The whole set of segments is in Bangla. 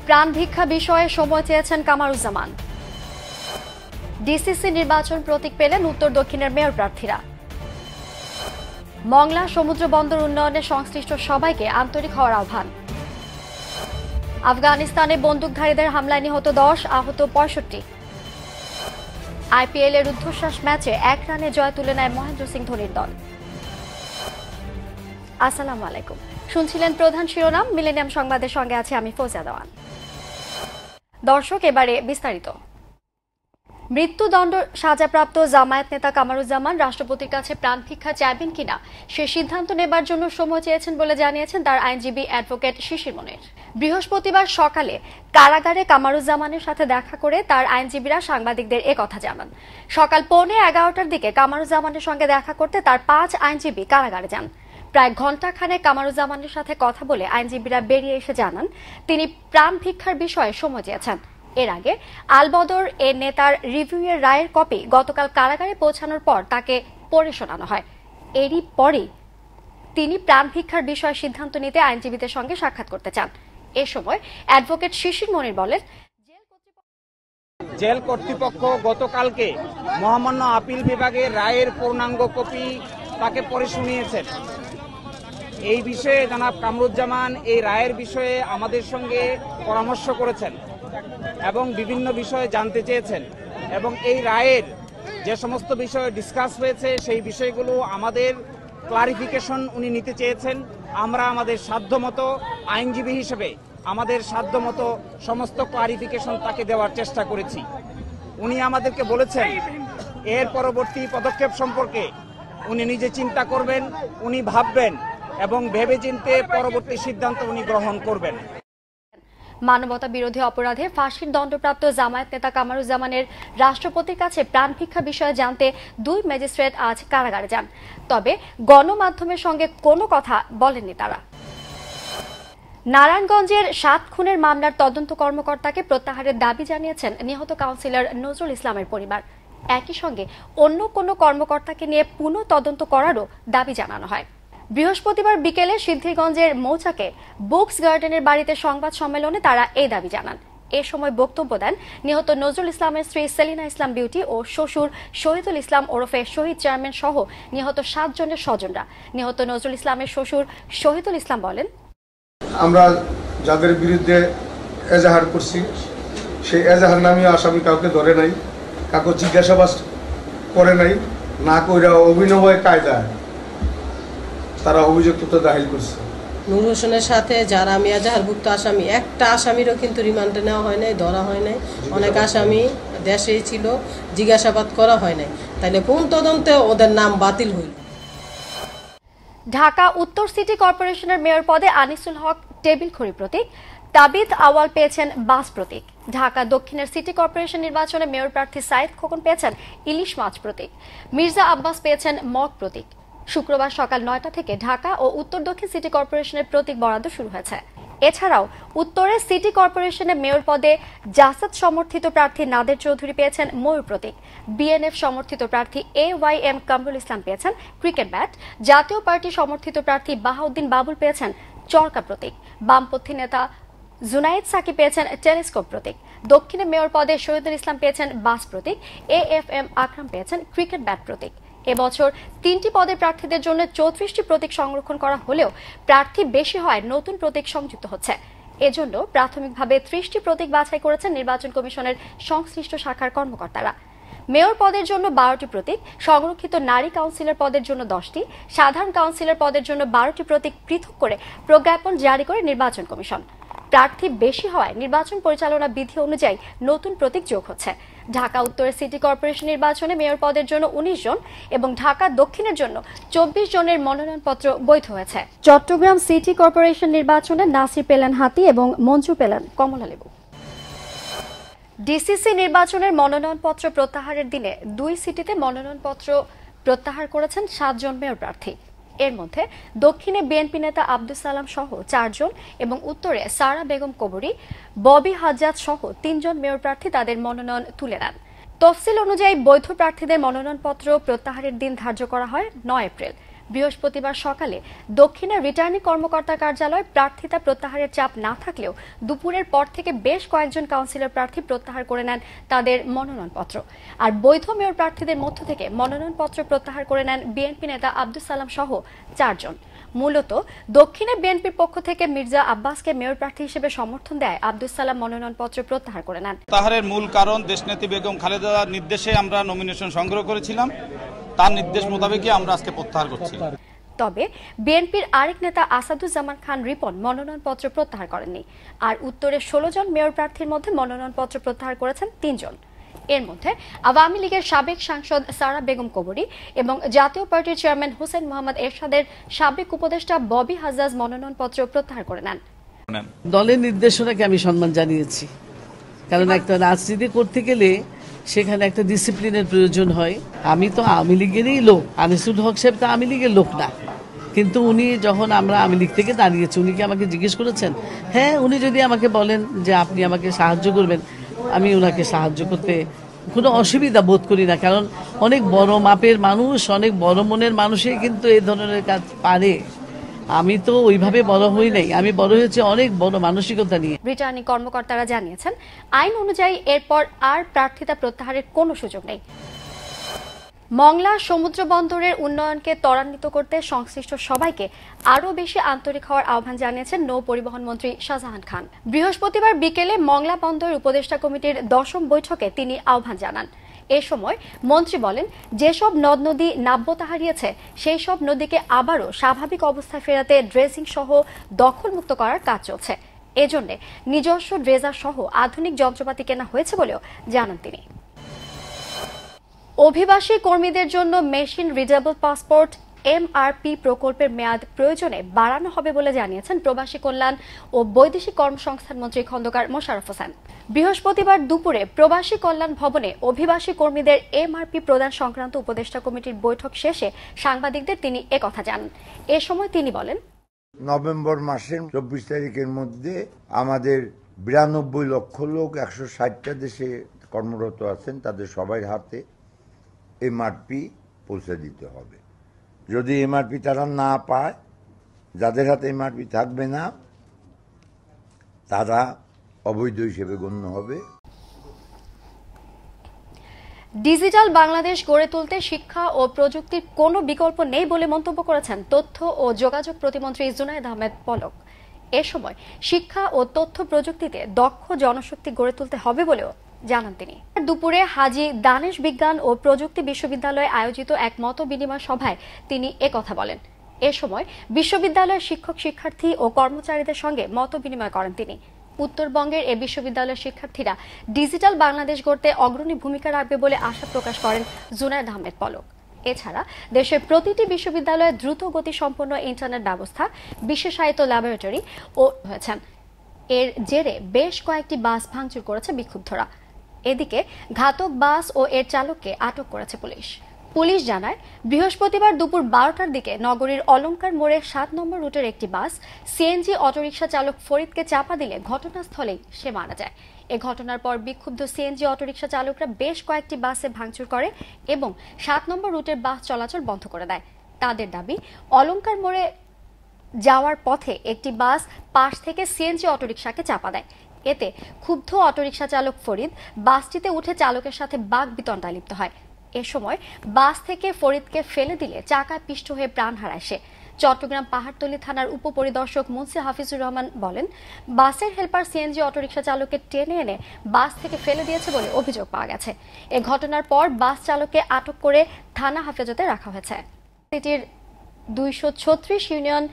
প্রাণ ভিক্ষা বিষয়ে সময় চেয়েছেন কামারুজ্জামান। ডিসিসি নির্বাচন প্রতীক পেলেন উত্তর দক্ষিণের মেয়র প্রার্থীরা। মংলা সমুদ্র বন্দর উন্নয়নে সংশ্লিষ্ট সবাইকে আন্তরিক হওয়ার আহ্বান। আফগানিস্তানে বন্দুকধারীদের হামলায় নিহত 10, আহত 65। আইপিএল এর রুদ্ধশ্বাস ম্যাচে 1 রানে জয় তুলে নেয় মহেন্দ্র সিং ধোনির দল। আসসালামু আলাইকুম, শুনছিলেন প্রধান শিরোনাম। মিলেনিয়াম সংবাদের সঙ্গে আছে আমি ফৌজিয়া দেওয়ান। দর্শক, এবারে বিস্তারিত। মৃত্যুদণ্ড সাজাপ্রাপ্ত জামায়াত নেতা কামারুজ্জামান রাষ্ট্রপতির কাছে প্রাণ ভিক্ষা চাইবেন কিনা সে সিদ্ধান্ত নেবার জন্য সময় চেয়েছেন বলে জানিয়েছেন তার আইনজীবী অ্যাডভোকেট শিশির মনির। বৃহস্পতিবার সকালে কারাগারে কামারুজ্জামানের সাথে দেখা করে তার আইনজীবীরা সাংবাদিকদের একথা জানান। সকাল 11:15টার দিকে কামারুজ্জামানের সঙ্গে দেখা করতে তার 5 আইনজীবী কারাগারে যান। প্রায় ঘণ্টাখানেক কামারুজ্জামানের সাথে কথা বলে আইনজীবীরা বেরিয়ে এসে জানান তিনি প্রাণ ভিক্ষার বিষয়ে সময় চেয়েছেন। এর আগে আলবদর এ নেতার রিভিউয়ের রায়ের কপি গতকাল কারাগারে পৌঁছানোর পর তাকে পড়ে শোনানো হয়। এরই পরেই তিনি প্রাণ ভিক্ষার বিষয়ে সিদ্ধান্ত নিতে আইনজীবীদের সঙ্গে সাক্ষাৎ করতে চান। এ সময় অ্যাডভোকেট শিশির মনির বলেন, জেল কর্তৃপক্ষ গতকালকে মহামান্য আপিল বিভাগের রায়ের পূর্ণাঙ্গ কপি তাকে পড়ে শুনিয়েছেন। এই বিষয়ে জনাব কামরুজ্জামান এই রায়ের বিষয়ে আমাদের সঙ্গে পরামর্শ করেছেন এবং বিভিন্ন বিষয়ে জানতে চেয়েছেন এবং এই রায়ের যে সমস্ত বিষয় ডিসকাস হয়েছে সেই বিষয়গুলো আমাদের ক্লারিফিকেশন উনি নিতে চেয়েছেন। আমরা আমাদের সাধ্যমতো আইনজীবী হিসেবে আমাদের সাধ্যমতো সমস্ত ক্লারিফিকেশন তাকে দেওয়ার চেষ্টা করেছি। উনি আমাদেরকে বলেছেন এর পরবর্তী পদক্ষেপ সম্পর্কে উনি নিজে চিন্তা করবেন, উনি ভাববেন এবং ভেবেচিন্তে পরবর্তী সিদ্ধান্ত উনি গ্রহণ করবেন। মানবতা বিরোধী অপরাধে ফাঁসির দণ্ডপ্রাপ্ত জামায়াত নেতা কামারুজ্জামানের রাষ্ট্রপতির কাছে প্রাণ ভিক্ষা বিষয়ে জানতে 2 ম্যাজিস্ট্রেট আজ কারাগারে যান। তবে গণমাধ্যমের সঙ্গে কোনো কথা বলেননি তারা। নারায়ণগঞ্জের 7 খুনের মামলার তদন্ত কর্মকর্তাকে প্রত্যাহারের দাবি জানিয়েছেন নিহত কাউন্সিলর নজরুল ইসলামের পরিবার। একই সঙ্গে অন্য কোনো কর্মকর্তাকে নিয়ে পুনঃ তদন্ত করারও দাবি জানানো হয়। বৃহস্পতিবার বিকেলে সিদ্ধিরগঞ্জের মৌচাকে বুকস গার্ডেনের বাড়িতে সংবাদ সম্মেলনে তারা এই দাবি জানান। এ সময় বক্তব্য দেন নিহত নজরুল ইসলামের স্ত্রী সেলিনা ইসলাম বিউটি ও শ্বশুর শহীদুল ইসলাম ওরফে শহীদ চেয়ারম্যান সহ নিহত 7 জনের স্বজনরা। নিহত নজরুল ইসলামের শ্বশুর শহীদুল ইসলাম বলেন, আমরা যাদের বিরুদ্ধে এজাহার করছি সেই এজাহার নামে আসামি কাউকে ধরে নাই, কাউকে জিজ্ঞাসাবাদ করে নাই, না কইরা অভিনয় কায়দায় তারা অভিযোগপত্র দাখিল করছে। নূর হোসেনের সাথে যারা এজাহারভুক্ত আসামি, একটা আসামিরও কিন্তু রিমান্ডে নেওয়া হয় নাই, ধরা হয় নাই। অনেক আসামি দেশেই ছিল, জিজ্ঞাসাবাদ করা হয় নাই। তাইলে কোন তদন্তে ওদের নাম বাতিল হইল? ঢাকা উত্তর সিটি কর্পোরেশনের মেয়র পদে আনিসুল হক টেবিল খড়ি প্রতীক, তাবিদ আওয়াল পেয়েছেন বাস প্রতীক। ঢাকা দক্ষিণের সিটি কর্পোরেশন নির্বাচনে মেয়র প্রার্থী সাইদ খোকন পেয়েছেন ইলিশ মাছ প্রতীক। মির্জা আব্বাস পেয়েছেন মগ প্রতীক। শুক্রবার সকাল 9টা থেকে ঢাকা ও উত্তর দক্ষিণ সিটি কর্পোরেশনের প্রতীক বরাদ্দ শুরু হয়েছে। এছাড়াও উত্তরের সিটি কর্পোরেশনের মেয়র পদে জাসাদ সমর্থিত প্রার্থী নাদের চৌধুরী পেয়েছেন ময়ূর প্রতীক। বিএনএফ সমর্থিত প্রার্থী AYM কামরুল ইসলাম পেয়েছেন ক্রিকেট ব্যাট। জাতীয় পার্টি সমর্থিত প্রার্থী বাহাউদ্দিন বাবুল পেয়েছেন চরকা প্রতীক। বামপন্থী নেতা জুনাইদ সাকি পেয়েছেন টেলিস্কোপ প্রতীক। দক্ষিণে মেয়র পদে শহীদুল ইসলাম পেয়েছেন বাস প্রতীক। AFM আকরাম পেয়েছেন ক্রিকেট ব্যাট প্রতীক। এবছর 3টি পদের প্রার্থীদের জন্য 34টি প্রতীক সংরক্ষণ করা হলেও প্রার্থী বেশি হয় নতুন প্রতীক সংযুক্ত হচ্ছে। এজন্য প্রাথমিকভাবে 30টি প্রতীক বাছাই করেছেন নির্বাচন কমিশনের সংশ্লিষ্ট শাখার কর্মকর্তারা। মেয়র পদের জন্য 12টি প্রতীক, সংরক্ষিত নারী কাউন্সিলর পদের জন্য 10টি, সাধারণ কাউন্সিলর পদের জন্য 12টি প্রতীক পৃথক করে প্রজ্ঞাপন জারি করে নির্বাচন কমিশন। প্রার্থী বেশি হওয়ায় নির্বাচন পরিচালনা বিধি অনুযায়ী নতুন প্রতীক যোগ হচ্ছে। ঢাকা উত্তরের সিটি কর্পোরেশন নির্বাচনে মেয়র পদের জন্য 19 জন এবং ঢাকা দক্ষিণের জন্য 24 জনের মনোনয়নপত্র বৈধ হয়েছে। চট্টগ্রাম সিটি কর্পোরেশন নির্বাচনে নাসির পেলেন হাতি এবং মঞ্জু পেলেন কমলালেবু। ডিসিসি নির্বাচনের মনোনয়নপত্র প্রত্যাহারের দিনে 2 সিটিতে মনোনয়নপত্র প্রত্যাহার করেছেন 7 জন মেয়র প্রার্থী। এর মধ্যে দক্ষিণে বিএনপি নেতা আব্দুল সালাম সহ 4 জন এবং উত্তরে সারা বেগম কবরী, ববি হাজ্জাজ সহ 3 জন মেয়র প্রার্থী তাদের মনোনয়ন তুলে নেন। তফসিল অনুযায়ী বৈধ প্রার্থীদের মনোনয়নপত্র প্রত্যাহারের দিন ধার্য করা হয় 9 এপ্রিল। বৃহস্পতিবার সকালে দক্ষিণের রিটার্নিং কর্মকর্তার কার্যালয় প্রার্থিতা প্রত্যাহারের চাপ না থাকলেও দুপুরের পর থেকে বেশ কয়েকজন কাউন্সিলর প্রার্থী প্রত্যাহার করে নেন তাদের মনোনয়নপত্র। আর বৈধ মেয়র প্রার্থীদের মধ্য থেকে মনোনয়নপত্র প্রত্যাহার করে নেন বিএনপি নেতা আব্দুস সালাম সহ 4 জন। মূলত দক্ষিণে বিএনপির পক্ষ থেকে মির্জা আব্বাসকে মেয়র প্রার্থী হিসেবে সমর্থন দেয় আব্দুস সালাম মনোনয়নপত্র প্রত্যাহার করে নেন। প্রত্যাহারের মূল কারণ দেশনেত্রী বেগম খালেদার নির্দেশে আমরা নমিনেশন সংগ্রহ করেছিলাম, তার নির্দেশ মোতাবেকই আমরা আজকে প্রত্যাহার করছি। তবে বিএনপির আরেক নেতা আসাদুজ্জামান খান রিপন মনোনয়নপত্র প্রত্যাহার করেননি। আর উত্তরে 16 জন মেয়র প্রার্থীর মধ্যে মনোনয়নপত্র প্রত্যাহার করেছেন 3 জন। এর মধ্যে আওয়ামী লীগের সাবেক সাংসদ সারা বেগম কবরী এবং জাতীয় পার্টির চেয়ারম্যান হোসেন মোহাম্মদ এরশাদের সাবেক উপদেষ্টা ববি হাজ্জাজ মনোনয়নপত্র প্রত্যাহার করে নেন। দলের নির্দেশনাকে আমি সম্মান জানিয়েছি, কারণ একটা রাজনীতি করতে গেলে সেখানে একটা ডিসিপ্লিনের প্রয়োজন হয়। আমি তো আওয়ামী লীগেরই লোক, আনিসুল হক সাহেব তো আওয়ামী লীগের লোক না, কিন্তু উনি যখন আমরা আওয়ামী লীগ থেকে দাঁড়িয়েছি উনি কি আমাকে জিজ্ঞেস করেছেন? হ্যাঁ, উনি যদি আমাকে বলেন যে আপনি আমাকে সাহায্য করবেন, আমি ওনাকে সাহায্য করতে কোনো অসুবিধা বোধ করি না, কারণ অনেক বড় মাপের মানুষ, অনেক বড় মনের মানুষই কিন্তু এই ধরনের কাজ পারে। আমি তো ওইভাবে বড় হই নাই, আমি বড় হয়েছে অনেক বড় মানসিকতা নিয়ে। রিটার্নিং কর্মকর্তারা জানিয়েছেন আইন অনুযায়ী এরপর আর প্রার্থিতা প্রত্যাহারের কোনো সুযোগ নেই। মংলা সমুদ্র বন্দরের উন্নয়নকে ত্বরান্বিত করতে সংশ্লিষ্ট সবাইকে আরও বেশি আন্তরিক হওয়ার আহ্বান জানিয়েছেন নৌ পরিবহন মন্ত্রী শাহজাহান খান। বৃহস্পতিবার বিকেলে মংলা বন্দর উপদেষ্টা কমিটির 10ম বৈঠকে তিনি আহ্বান জানান। এ সময় মন্ত্রী বলেন, যেসব নদ নদী নাব্যতা হারিয়েছে সেই সব নদীকে আবারও স্বাভাবিক অবস্থায় ফেরাতে ড্রেজিং সহ দখলমুক্ত করার কাজ চলছে। এজন্য নিজস্ব ড্রেজার সহ আধুনিক যন্ত্রপাতি কেনা হয়েছে বলেও জানান তিনি। অভিবাসী কর্মীদের জন্য মেশিন রিডেবল পাসপোর্ট MRP প্রকল্পের মেয়াদ প্রয়োজনে বাড়ানো হবে বলে জানিয়েছেন প্রবাসী কল্যাণ ও বৈদেশিক কর্মসংস্থান মন্ত্রী খন্দকার মোশাররফ হোসেন। বৃহস্পতিবার দুপুরে প্রবাসী কল্যাণ ভবনে অভিবাসী কর্মীদের MRP প্রদান সংক্রান্ত উপদেষ্টা কমিটির বৈঠক শেষে সাংবাদিকদের তিনি একথা জানান। এ সময় তিনি বলেন, নভেম্বর মাসের 24 তারিখের মধ্যে আমাদের 92 লক্ষ লোক 160টা দেশে কর্মরত আছেন, তাদের সবাই হাতে MRP পৌঁছে দিতে হবে। যদি MRP তারা না পায়, যাদের হাতে MRP থাকবে না তারা অবৈধ হিসেবে গণ্য হবে। ডিজিটাল বাংলাদেশ গড়ে তুলতে শিক্ষা ও প্রযুক্তির কোনো বিকল্প নেই বলে মন্তব্য করেছেন তথ্য ও যোগাযোগ প্রতিমন্ত্রী জুনায়েদ আহমেদ পলক। এ সময় শিক্ষা ও তথ্য প্রযুক্তিতে দক্ষ জনশক্তি গড়ে তুলতে হবে বলেও জানান তিনি। দুপুরে হাজী দানেশ বিজ্ঞান ও প্রযুক্তি বিশ্ববিদ্যালয়ে আয়োজিত এক মত বিনিময় সভায় তিনি একথা বলেন। এ সময় বিশ্ববিদ্যালয়ের শিক্ষক শিক্ষার্থী ও কর্মচারীদের সঙ্গে মত বিনিময় করেন তিনি। উত্তরবঙ্গের এ বিশ্ববিদ্যালয়ের শিক্ষার্থীরা ডিজিটাল বাংলাদেশ গড়তে অগ্রণী ভূমিকা রাখবে বলে আশা প্রকাশ করেন জুনায়েদ আহমেদ পলক। এছাড়া দেশের প্রতিটি বিশ্ববিদ্যালয়ে দ্রুত গতি সম্পন্ন ইন্টারনেট ব্যবস্থা, বিশেষায়িত ল্যাবরেটরি ও হয়েছেন। এর জেরে বেশ কয়েকটি বাস ভাঙচুর করেছে বিক্ষুব্ধরা। এদিকে ঘাতক বাস ও এর চালককে আটক করেছে পুলিশ। পুলিশ জানায়, বৃহস্পতিবার দুপুর 12টার দিকে নগরীর অলঙ্কার মোড়ে 7 নম্বর রুটের একটি বাস সিএনজি অটোরিকশা চালক ফরিদকে চাপা দিলে ঘটনাস্থলেই সে মারা যায়। এ ঘটনার পর বিক্ষুব্ধ সিএনজি অটোরিকশা চালকরা বেশ কয়েকটি বাসে ভাঙচুর করে এবং 7 নম্বর রুটের বাস চলাচল বন্ধ করে দেয়। তাদের দাবি, অলঙ্কার মোড়ে যাওয়ার পথে একটি বাস পাশ থেকে সিএনজি অটোরিকশাকে চাপা দেয়। এতে ক্ষুব্ধ অটোরিকশা চালক ফরিদ বাসটিতে উঠে চালকের সাথে বাকবিতণ্ডায় লিপ্ত হয়। এ সময় বাস থেকে ফরিদকে ফেলে দিলে চাকায় পিষ্ট হয়ে প্রাণ হারায় সে। চট্টগ্রাম পাহাড়তলী থানার উপপরিদর্শক মুন্সি হাফিজুর রহমান বলেন, বাসের হেল্পার সিএনজি অটোরিকশা চালককে টেনে এনে বাস থেকে ফেলে দিয়েছে বলে অভিযোগ পাওয়া গেছে। এ ঘটনার পর বাস চালককে আটক করে থানা হেফাজতে রাখা হয়েছে। সিটির 236 ইউনিয়ন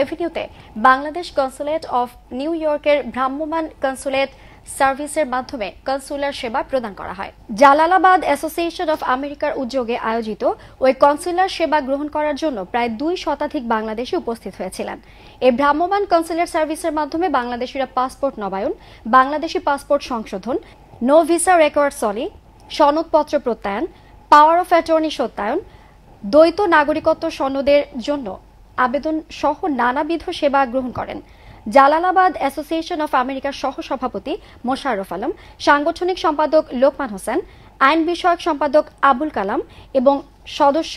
এভিনিউতে বাংলাদেশ কনসুলেট অফ নিউ ইয়র্কের ভ্রাম্যমাণ কনসুলেট সার্ভিসের মাধ্যমে কনসুলার সেবা প্রদান করা হয়। জালালাবাদ অ্যাসোসিয়েশন অফ আমেরিকার উদ্যোগে আয়োজিত ওই কনসুলার সেবা গ্রহণ করার জন্য প্রায় 2 শতাধিক বাংলাদেশি উপস্থিত হয়েছিলেন। এই ভ্রাম্যমাণ কনসুলার সার্ভিসের মাধ্যমে বাংলাদেশিরা পাসপোর্ট নবায়ন, বাংলাদেশি পাসপোর্ট সংশোধন, নো ভিসা রেকর্ড সলি, সনদপত্র প্রত্যয়ন, পাওয়ার অফ অ্যাটর্নি সত্যায়ন, দ্বৈত নাগরিকত্ব সনদের জন্য আবেদন সহ নানাবিধ সেবা গ্রহণ করেন। জালালাবাদ অ্যাসোসিয়েশন অফ আমেরিকার সহ সভাপতি মোশাররফ আলম, সাংগঠনিক সম্পাদক লোকমান হোসেন, আইন বিষয়ক সম্পাদক আবুল কালাম এবং সদস্য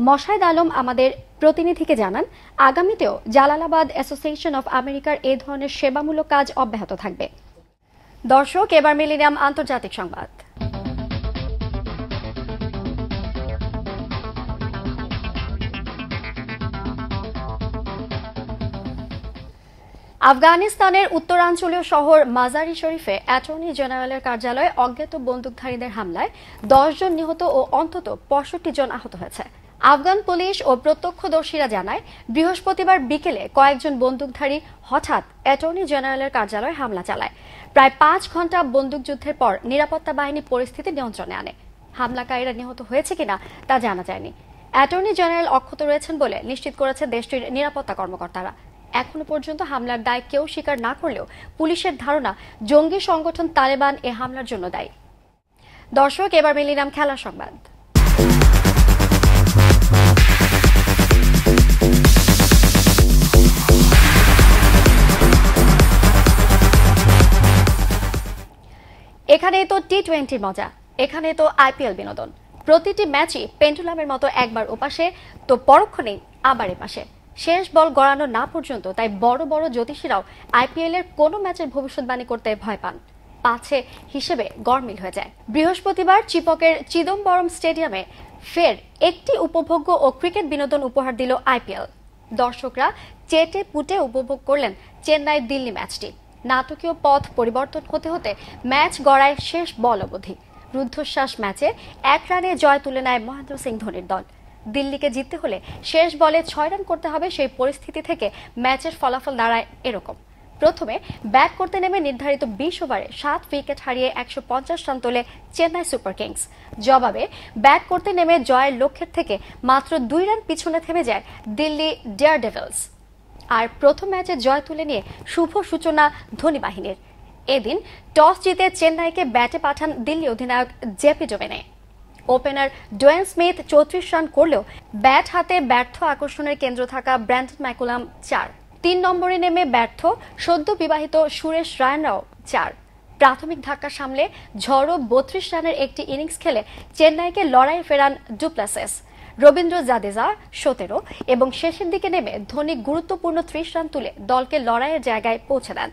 মশায়েদ আলম আমাদের প্রতিনিধিকে জানান, আগামীতেও জালালাবাদ অ্যাসোসিয়েশন অফ আমেরিকার এই ধরনের সেবামূলক কাজ অব্যাহত থাকবে। দর্শক, এবার মিলেনিয়াম আন্তর্জাতিক সংবাদ। আফগানিস্তানের উত্তরাঞ্চলীয় শহর মাজারি শরীফে অ্যাটর্নি জেনারেলের কার্যালয়ে অজ্ঞাত বন্দুকধারীদের হামলায় 10 জন নিহত ও অন্তত 65 জন আহত হয়েছে। আফগান পুলিশ ও প্রত্যক্ষদর্শীরা জানায়, বৃহস্পতিবার বিকেলে কয়েকজন বন্দুকধারী হঠাৎ অ্যাটর্নি জেনারেলের কার্যালয়ে হামলা চালায়। প্রায় 5 ঘন্টা বন্দুকযুদ্ধের পর নিরাপত্তা বাহিনী পরিস্থিতি নিয়ন্ত্রণে আনে। হামলাকারীরা নিহত হয়েছে কিনা তা জানা যায়নি। অ্যাটর্নি জেনারেল অক্ষত রয়েছেন বলে নিশ্চিত করেছে দেশটির নিরাপত্তা কর্মকর্তারা। এখনো পর্যন্ত হামলার দায় কেউ স্বীকার না করলেও পুলিশের ধারণা জঙ্গি সংগঠন তালেবান এ হামলার জন্য দায়ী। দর্শক, এবার মিলিনাম খেলার সংবাদ। এখানে তো টি-20 মজা, এখানে তো আইপিএল বিনোদন। প্রতিটি ম্যাচই পেন্ডুলামের মতো একবার ওপাশে তো পরক্ষণেই আবার এপাশে। শেষ বল গড়ানো না পর্যন্ত তাই বড় বড় জ্যোতিষীরাও আইপিএল এর কোনো ম্যাচের ভবিষ্যৎবাণী করতে ভয় পান। পাছে হিসেবে গড়মিল হয়ে যায়। বৃহস্পতিবার চিপকের চিদম্বরম স্টেডিয়ামে ফের একটি উপভোগ্য ও ক্রিকেট বিনোদন উপহার দিল আইপিএল। দর্শকরা চেটে পুটে উপভোগ করলেন চেন্নাই দিল্লি ম্যাচটি। নাটকীয় পথ পরিবর্তন হতে হতে ম্যাচ গড়ায় শেষ বল অবধি। রুদ্ধশ্বাস ম্যাচে 1 রানে জয় তুলে নেয় মহেন্দ্র সিং ধোনির দল। দিল্লিকে জিততে হলে শেষ বলে 6 রান করতে হবে। সেই পরিস্থিতি থেকে ম্যাচের ফলাফল দাঁড়ায় এরকম। প্রথমে ব্যাট করতে নেমে নির্ধারিত 20 ওভারে 7 উইকেট হারিয়ে 150 রান তোলে চেন্নাই সুপার কিংস। জবাবে ব্যাট করতে নেমে জয়ের লক্ষ্যের থেকে মাত্র 2 রান পিছনে থেমে যায় দিল্লি ডেয়ারডেভিলস। আর প্রথম ম্যাচে জয় তুলে নিয়ে শুভ সূচনা ধোনি বাহিনীর। এদিন টস জিতে চেন্নাইকে ব্যাটে পাঠান দিল্লি অধিনায়ক জেপি ডোমেনে। ওপেনার ডোয়েন স্মিথ 34 রান করলেও ব্যাট হাতে ব্যর্থ আকর্ষণের কেন্দ্র থাকা ব্র্যান্ডন ম্যাকুলাম 4। 3 নম্বরে নেমে ব্যর্থ সদ্য বিবাহিত সুরেশ রায়নাও 4। প্রাথমিক ধাক্কা সামলে ঝড়ো 32 রানের একটি ইনিংস খেলে চেন্নাইকে লড়াইয়ে ফেরান ডুপ্লাসেস। রবীন্দ্র জাদেজা 17 এবং শেষের দিকে নেমে ধোনি গুরুত্বপূর্ণ 30 রান তুলে দলকে লড়াইয়ের জায়গায় পৌঁছে দেন।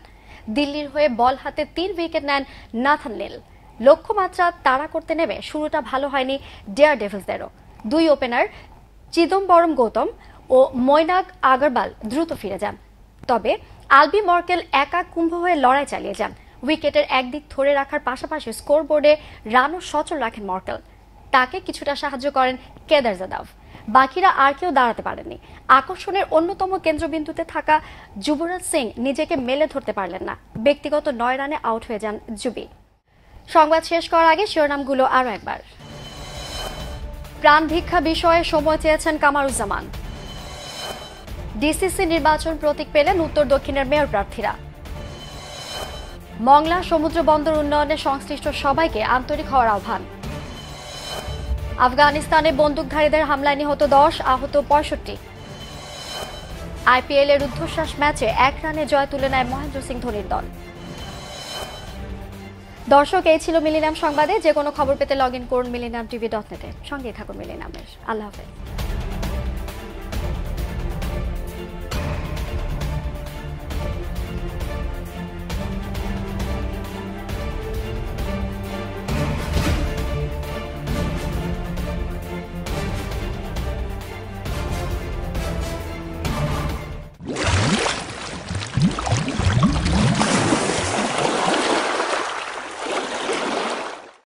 দিল্লির হয়ে বল হাতে 3 উইকেট নেন নাথান লিল। লক্ষ্যমাত্রা তাড়া করতে নেমে শুরুটা ভালো হয়নি ডেয়ার ডেভিলসদেরও। 2 ওপেনার চিদম্বরম গৌতম ও মৈনাক আগরওয়াল দ্রুত ফিরে যান। তবে আলবি মর্কেল একা কুম্ভ হয়ে লড়াই চালিয়ে যান। উইকেটের একদিক ধরে রাখার পাশাপাশি স্কোরবোর্ডে রানও সচল রাখেন মর্কেল। তাকে কিছুটা সাহায্য করেন কেদার যাদব। বাকিরা আর কেউ দাঁড়াতে পারেননি। আকর্ষণের অন্যতম কেন্দ্রবিন্দুতে থাকা যুবরাজ সিং নিজেকে মেলে ধরতে পারলেন না। ব্যক্তিগত 9 রানে আউট হয়ে যান যুবি। সংবাদ শেষ করার আগে শিরোনামগুলো আরো একবার। প্রাণ ভিক্ষা বিষয়ে সময় চেয়েছেন কামারুজ্জামান। ডিসিসি নির্বাচন প্রতীক পেলেন উত্তর দক্ষিণের মেয়র প্রার্থীরা। মংলা সমুদ্র বন্দর উন্নয়নে সংশ্লিষ্ট সবাইকে আন্তরিক হওয়ার আহ্বান। আফগানিস্তানে বন্দুকধারীদের হামলায় নিহত 10, আহত 65। আইপিএল এর রুদ্ধশ্বাস ম্যাচে 1 রানে জয় তুলে নেয় মহেন্দ্র সিং ধোনির দল। দর্শক, এই ছিল মিলেনিয়াম সংবাদে। যে কোনো খবর পেতে লগ ইন করুন millenniumtv.net। সঙ্গেই থাকুন মিলেনিয়ামের। আল্লাহ হাফেজ।